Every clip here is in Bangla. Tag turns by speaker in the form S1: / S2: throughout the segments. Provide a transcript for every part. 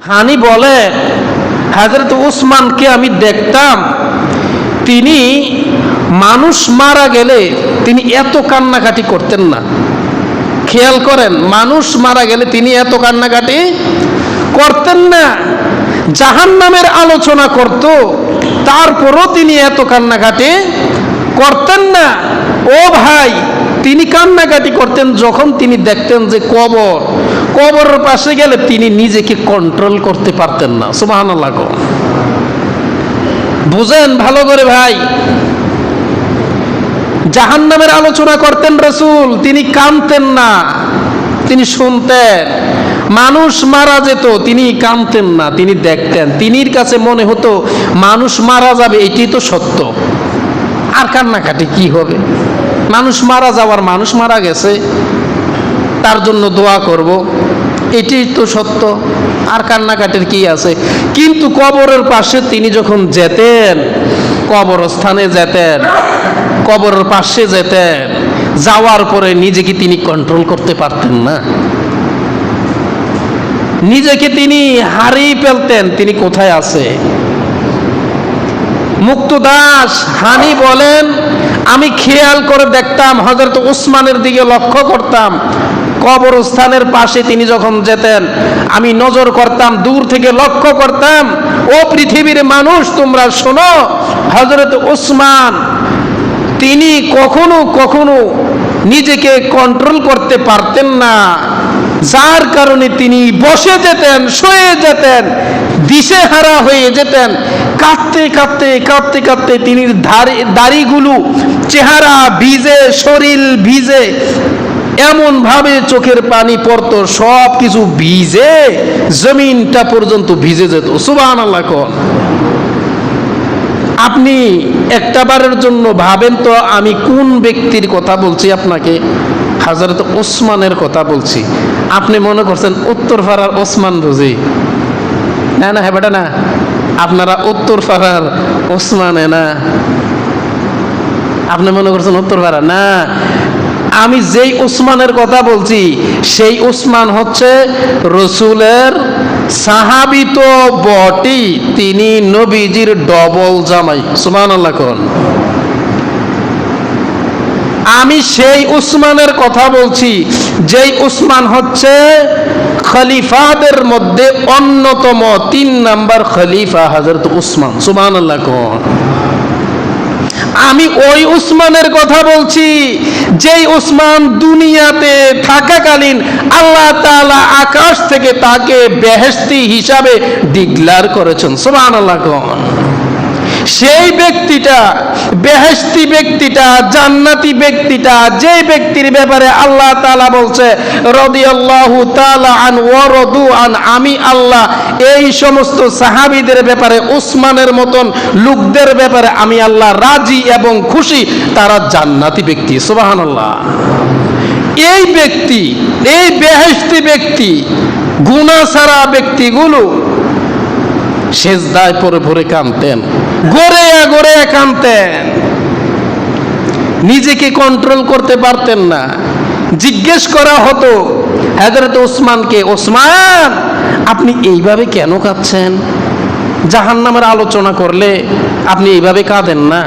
S1: হানি বলে হযরত উসমানকে আমি দেখতাম, তিনি মানুষ মারা গেলে তিনি এত কান্নাকাটি করতেন না। খেয়াল করেন, মানুষ মারা গেলে তিনি এত কান্নাকাটি করতেন না। জাহান্নামের আলোচনা করত, তারপরও তিনি এত কান্নাকাটি করতেন না। ও ভাই, তিনি কান্নাকাটি করতেন যখন তিনি দেখতেন যে কবরের পাশে গেলে তিনি নিজেকে কন্ট্রোল করতে পারতেন না। সুবহানাল্লাহ। বুঝেন ভালো করে ভাই, জাহান্নামের আলোচনা করতেন রাসূল, তিনি কাঁদতেন না, তিনি শুনতেন। মানুষ মারা যেত, তিনি কাঁদতেন না, তিনি দেখতেন। তিনির কাছে মনে হতো মানুষ মারা যাবে, এটি তো সত্য, আর কান্নাকাটি কি হবে? মানুষ মারা যাওয়ার, মানুষ মারা গেছে, তার জন্য দোয়া করব, এটি তো সত্য, আর কান্নাকাটির কি আছে? কিন্তু কবরের পাশে তিনি যখন যেতেন, কবরস্থানে যেতেন, কবরের পাশে যেতেন, যাওয়ার পরে নিজেকে তিনি কন্ট্রোল করতে পারতেন না। নিজেকে তিনি হারিয়ে ফেলতেন, তিনি কোথায় আছে। মুক্তদাস হানি বলেন, আমি খেয়াল করে দেখতাম, হযরত উসমানের দিকে লক্ষ্য করতাম, কবরস্থানের পাশে তিনি যখন যেতেন আমি নজর করতাম, দূর থেকে লক্ষ্য করতাম। ও পৃথিবীর মানুষ, তোমরা শোনো, হযরত উসমান তিনি কখনো কখনো নিজেকে কন্ট্রোল করতে পারতেন না, যার কারণে তিনি বসে যেতেন, শুয়ে যেতেন, দিশেহারা হয়ে যেতেন। কাঁদতে কাঁদতে কাঁদতে কাঁদতে তিনি দাড়িগুলো, চেহারা ভিজে, শরীর ভিজে, এমন ভাবে চোখের পানি পড়তো, সব কিছু ভিজে জমিনটা পর্যন্ত ভিজে যেত। সুবহানাল্লাহ। আপনি একটা বারের জন্য ভাবেন তো আমি কোন ব্যক্তির কথা বলছি আপনাকে? হযরত ওসমানের কথা বলছি। আপনি মনে করছেন উত্তরপাড়ার ওসমান বুঝি? না না, হ্যাঁ বেটা না, আপনারা উত্তরপাড়ার ওসমানে না, আপনি মনে করছেন উত্তরপাড়া না। আমি যেই উসমানের কথা বলছি সেই উসমান হচ্ছে রসুলের সাহাবী তো বটে, তিনি নবীজির ডবল জামাই। সুবহানাল্লাহ। আমি সেই উসমানের কথা বলছি যেই উসমান হচ্ছে খলিফাদের মধ্যে অন্যতম 3 নাম্বার খলিফা হযরত উসমান। সুবহানাল্লাহ। আমি ওই উসমানের কথা বলছি যেই উসমান দুনিয়াতে থাকাকালীন আল্লাহ তাআলা আকাশ থেকে তাকে বেহেশতি হিসাবে ডিক্লেয়ার করেছেন। সুবহানাল্লাহ। সেই ব্যক্তিটা, বেহেশতি ব্যক্তিটা, জান্নাতি ব্যক্তিটা, যে ব্যক্তির ব্যাপারে আল্লাহ তাআলা বলছে রাদিয়াল্লাহু তাআলা আন ওয়া রাদু আন, আমি আল্লাহ এই সমস্ত সাহাবীদের ব্যাপারে, উসমানের মতন লোকদের ব্যাপারে আমি আল্লাহ রাজি এবং খুশি, তারা জান্নাতি ব্যক্তি। সুবহানাল্লাহ। এই ব্যক্তি, এই বেহেশতি ব্যক্তি, গুনাহ ছাড়া ব্যক্তিগুলো সেজদায় পড়ে পড়ে কাঁদতেন, গড়ে গড়ে কাঁদতেন, নিজেকে কন্ট্রোল করতে পারতেন না। জিজ্ঞেস করা হতো হযরত ওসমানকে, ওসমান আপনি এইভাবে কেন কাঁদছেন? জাহান্নামের আলোচনা করলে আপনি এইভাবে কাঁদেন না,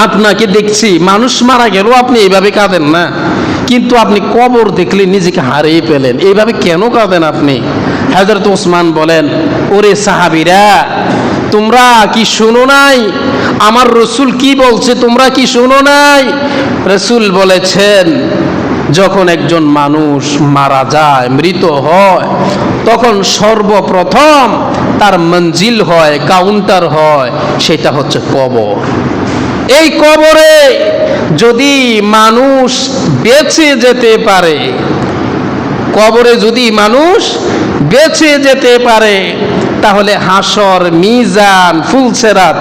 S1: আপনাকে দেখছি মানুষ মারা গেল আপনি এইভাবে কাঁদেন না, কিন্তু আপনি কবর দেখলে নিজেকে হারিয়ে পেলেন, এইভাবে কেন কাঁদেন আপনি? হযরত ওসমান বলেন, ওরে সাহাবীরা, তোমরা কি শুনো নাই আমার রসুল কি বলছে? তোমরা কি শুনো নাই? রসুল বলেছেন, যখন একজন মানুষ মারা যায়, মৃত হয়, তখন সর্বপ্রথম তার মঞ্জিল হয়, কাউন্টার হয়, সেটা হচ্ছে কবর। এই কবরে যদি মানুষ বেঁচে যেতে পারে, কবরে যদি মানুষ বেঁচে যেতে পারে, তাহলে হাসর, মিজান, ফুলসেরাত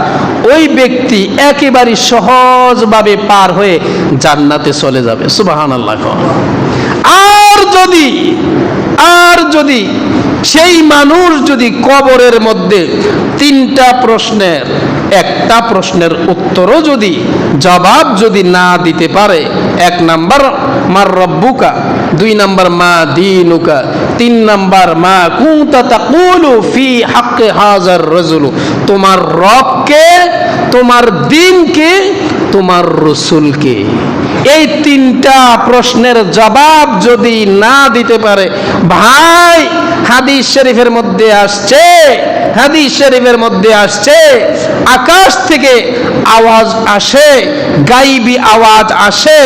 S1: ওই ব্যক্তি একেবারে সহজভাবে পার হয়ে জান্নাতে চলে যাবে। সুবহানাল্লাহ। আর যদি সেই মানুষ যদি কবরের মধ্যে 3টা প্রশ্নের একটা প্রশ্নের উত্তরও যদি জবাব যদি না দিতে পারে, 1 নাম্বার মার রব্বুকা, 2 নাম্বার মা দীনুকা, 3 নাম্বার, মা কুনতা তাকুলু ফি হাক্কি হাযার রাজুল, তোমার রবকে, তোমার দ্বীনকে, তোমার রাসূলকে। এই 3টা প্রশ্নের জবাব যদি না দিতে পারে, ভাই হাদিস শরীফের মধ্যে আসছে, হাদিস শরীফের মধ্যে আসছে, আকাশ থেকে আওয়াজ আসে, গাইবী আওয়াজ আসে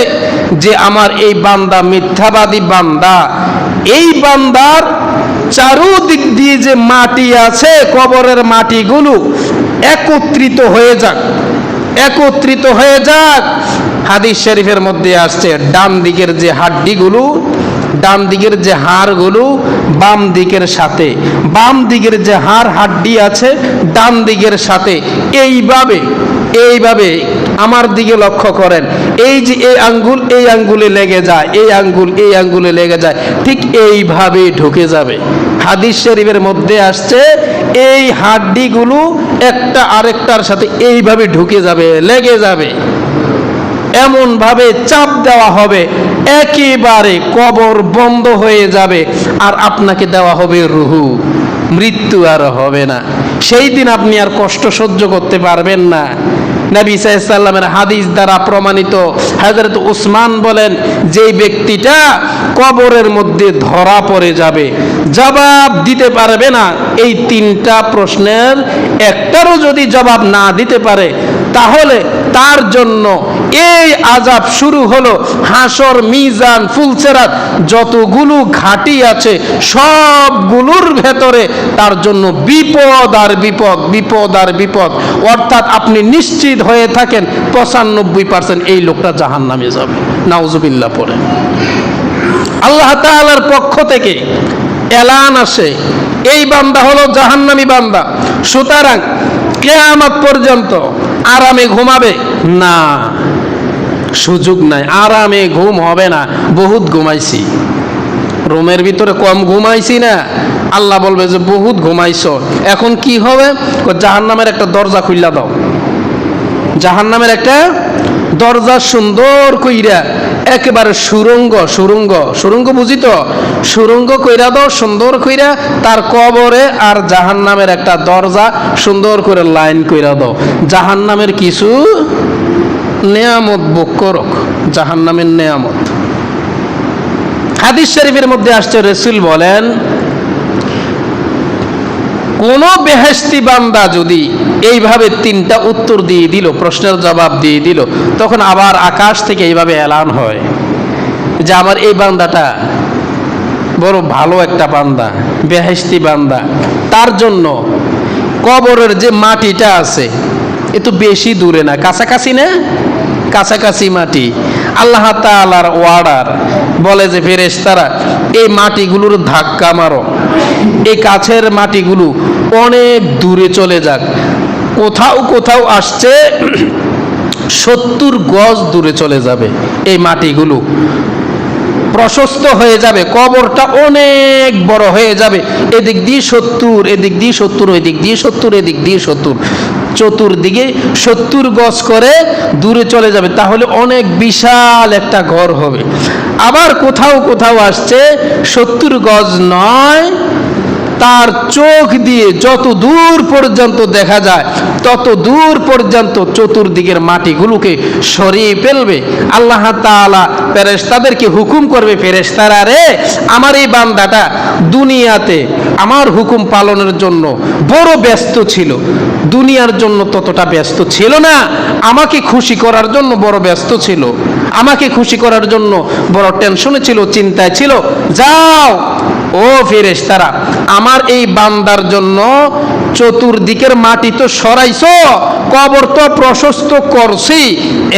S1: যে আমার এই বান্দা মিথ্যাবাদী বান্দা, এই বান্দার চারুদিক দিয়ে যে মাটি আছে, কবরের মাটিগুলো একত্রিত হয়ে যাক, একত্রিত হয়ে যাক। হাদিস শরীফের মধ্যে আসছে, ডান দিকের যে হাড্ডিগুলো, ডান দিকের যে হাড়গুলো বাম দিকের সাথে, বাম দিকের যে হাড় হাড্ডি আছে ডান দিকের সাথে, এইভাবে এইভাবে আমার দিকে লক্ষ্য করেন, এই যে এই আঙ্গুল এই আঙ্গুলে লেগে যায়, এই আঙ্গুল এই আঙ্গুলে লেগে যায়, ঠিক এইভাবে ঢুকে যাবে। হাদিস শরীফের মধ্যে আসছে এই হাড্ডিগুলো একটা আরেকটার সাথে এইভাবে ঢুকে যাবে, লেগে যাবে, এমন ভাবে চাপ দেওয়া হবে একেবারে কবর বন্ধ হয়ে যাবে, আর আপনাকে দেওয়া হবে রুহু, মৃত্যু আর হবে না। সেই দিন আপনি আর কষ্ট সহ্য করতে পারবেন না। নবী সাল্লাল্লাহু আলাইহি ওয়াসাল্লামের হাদিস দ্বারা প্রমাণিত, হযরত উসমান বলেন, যেই ব্যক্তিটা কবরের মধ্যে ধরা পড়ে যাবে, জবাব দিতে পারবে না, এই 3টা প্রশ্নের একটারও যদি জবাব না দিতে পারে, তাহলে তার জন্য এই আযাব শুরু হলো। হাসর, মিজান, ফুলসেরাত যতগুলো ঘাটি আছে সবগুলোর ভেতরে তার জন্য বিপদ আর বিপদ, বিপদ আর বিপদ। অর্থাৎ আপনি নিশ্চিত হয়ে থাকেন 95% এই লোকটা জাহান্নামে যাবে, নাউজুবিল্লাহ পড়ে। আল্লাহ তাআলার পক্ষ থেকে এলান আসে, এই বান্দা হলো জাহান্নামী বান্দা, সুতরাং কিয়ামত পর্যন্ত আরামে ঘুমাবে না, সুযোগ নাই, আরামে ঘুম হবে না। বহুত ঘুমাইছি, রুমের ভিতরে কম ঘুমাইছি না, আল্লাহ বলবে যে বহুত ঘুমাইছো, এখন কি হবে? জাহান্নামের একটা দরজা খুইলা দাও, জাহান্নামের একটা দরজা সুন্দর কইরা, একেবারে সুরঙ্গ, সুরঙ্গ, সুরঙ্গ বুঝি তো, সুরঙ্গ কইরা দাও সুন্দর কইরা, তার কবরে আর জাহান্নামের একটা দরজা সুন্দর করে লাইন কইরা দাও। জাহান্নামের কিছু নেয়ামত ভোগ করো, জাহান্নামের নেয়ামত। হাদিস শরীফের মধ্যে আসছে, রাসূল বলেন, কোন বেহেশতি বান্দা যদি এইভাবে 3টা উত্তর দিয়ে দিল, প্রশ্নের জবাব দিয়ে দিল, তখন আবার আকাশ থেকে এইভাবে এলান হয় যে আমার এই বান্দাটা বড় ভালো একটা বান্দা, বেহেশতি বান্দা, তার জন্য কবরের যে মাটিটা আছে এ তো বেশি দূরে না, কাছাকাছি না, কাছাকাছি মাটি। আল্লাহ তাআলার ওয়ার্ডার বলে যে ফেরেশতারা এই মাটিগুলোর ধাক্কা মারো, এই কাছের মাটিগুলো অনেক দূরে চলে যাক। কোথাও কোথাও আসছে 70 গজ দূরে চলে যাবে, এই মাটিগুলো প্রশস্ত হয়ে যাবে, কবরটা অনেক বড় হয়ে যাবে, এদিক দিয়ে 70, এদিক দিয়ে 70, এদিক দিয়ে 70, এদিক দিয়ে 70, চতুর্দিকে 70 গজ করে দূরে চলে যাবে, তাহলে অনেক বিশাল একটা ঘর হবে। আবার কোথাও কোথাও আসছে 70 গজ নয়, তার চোখ দিয়ে যত দূর পর্যন্ত দেখা যায় তত দূর পর্যন্ত চতুর্দিকের মাটিগুলোকে সরিয়ে ফেলবে। আল্লাহ তাআলা ফেরেশতাদেরকে হুকুম করবে, ফেরেশতারা রে, আমার এই বান্দাটা দুনিয়াতে আমার হুকুম পালনের জন্য বড় ব্যস্ত ছিল, দুনিয়ার জন্য ততটা ব্যস্ত ছিল না, আমাকে খুশি করার জন্য বড় ব্যস্ত ছিল, আমাকে খুশি করার জন্য বড় টেনশনে ছিল, চিন্তায় ছিল। যাও ও ফেরেশতারা, আমার এই বান্দার জন্য চতুর্দিকের মাটি তো সরাইছো, কবর তো প্রশস্ত করছি,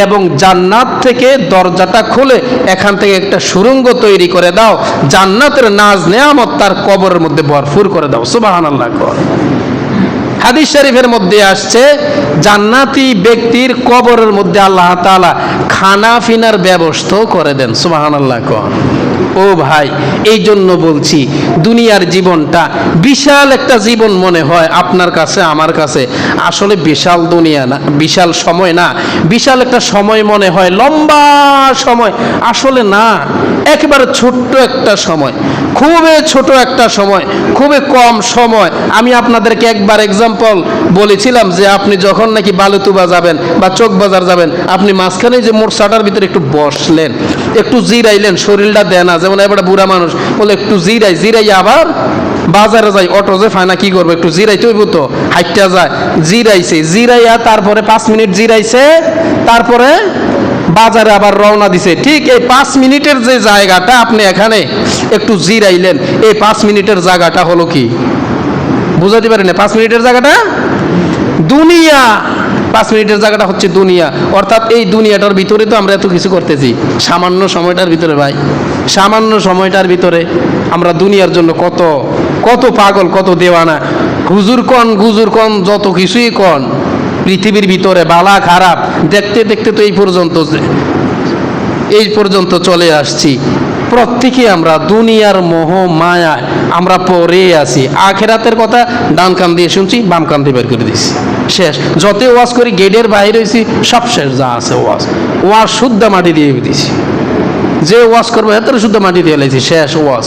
S1: এবং জান্নাত থেকে দরজাটা খুলে এখান থেকে একটা সুড়ঙ্গ তৈরি করে দাও, জান্নাতের নাজ নেয়ামত তার কবরের মধ্যে ভরপুর করে দাও। সুবহানাল্লাহ। হাদিস শরীফের মধ্যে আসছে জান্নাতি ব্যক্তির কবরের মধ্যে আল্লাহ তাআলা খানা ফিনার ব্যবস্থাও করে দেন। সুবহানাল্লাহ। ও ভাই, এই জন্য বলছি দুনিয়ার জীবনটা বিশাল একটা জীবন মনে হয় আপনার কাছে, আমার কাছে। আসলে বিশাল দুনিয়া না, বিশাল সময় না, বিশাল একটা সময় মনে হয়, লম্বা সময়। আসলে না, একেবারে ছোট্ট একটা সময়, খুবই ছোট একটা সময়, খুবই কম সময়। আমি আপনাদেরকে একবার এক্সাম্পল বলেছিলাম যে আপনি যখন নাকি বালুতুবা যাবেন বা চক বাজার যাবেন, আপনি মাঝখানে যে মোটরসাটার ভিতরে একটু বসলেন, একটু জিরাইলেন, শরীরটা দেয় না, যেমন এবার বুড়া মানুষ বলে একটু জিরাই আবার বাজারে যাই, অটো যে ফায়না কি করবো, একটু জিরাইতে হইব তো, হাইটটা যায়, জিরাইয়া তারপরে 5 মিনিট জিরাইছে, তারপরে বাজারে আবার রওনা দিছে। ঠিক এই 5 মিনিটের যে জায়গাটা আপনি এখানে একটু জিরাইলেন, এই 5 মিনিটের জায়গাটা হলো কি বুঝাতে পারি না? 5 মিনিটের জায়গাটা দুনিয়া। 5 মিনিটের জায়গাটা হচ্ছে দুনিয়া। অর্থাৎ এই দুনিয়াটার ভিতরে তো আমরা এত কিছু করতেছি সামান্য সময়টার ভিতরে। ভাই, সামান্য সময়টার ভিতরে আমরা দুনিয়ার জন্য কত কত পাগল, কত দেওয়ানা। হুজুর কন যত কিছুই কন, পৃথিবীর ভিতরে বালা খারাপ দেখতে দেখতে তো এই পর্যন্ত চলে আসছি। প্রত্যেকে আমরা দুনিয়ার মোহ মায়ায় আমরা পড়ে আছি। আখেরাতের কথা ডান কান দিয়ে শুনছি, বাম কান দিয়ে বের করে দিছি, শেষ। যত ওয়াজ করি গেটের বাইরে হয়েছি, সব শেষ। যা আছে ওয়াজ শুদ্ধ মাটি দিয়ে দিছি, যে ওয়াজ করবো এত শুদ্ধ মাটি দিয়ে লাইছি, শেষ ওয়াজ।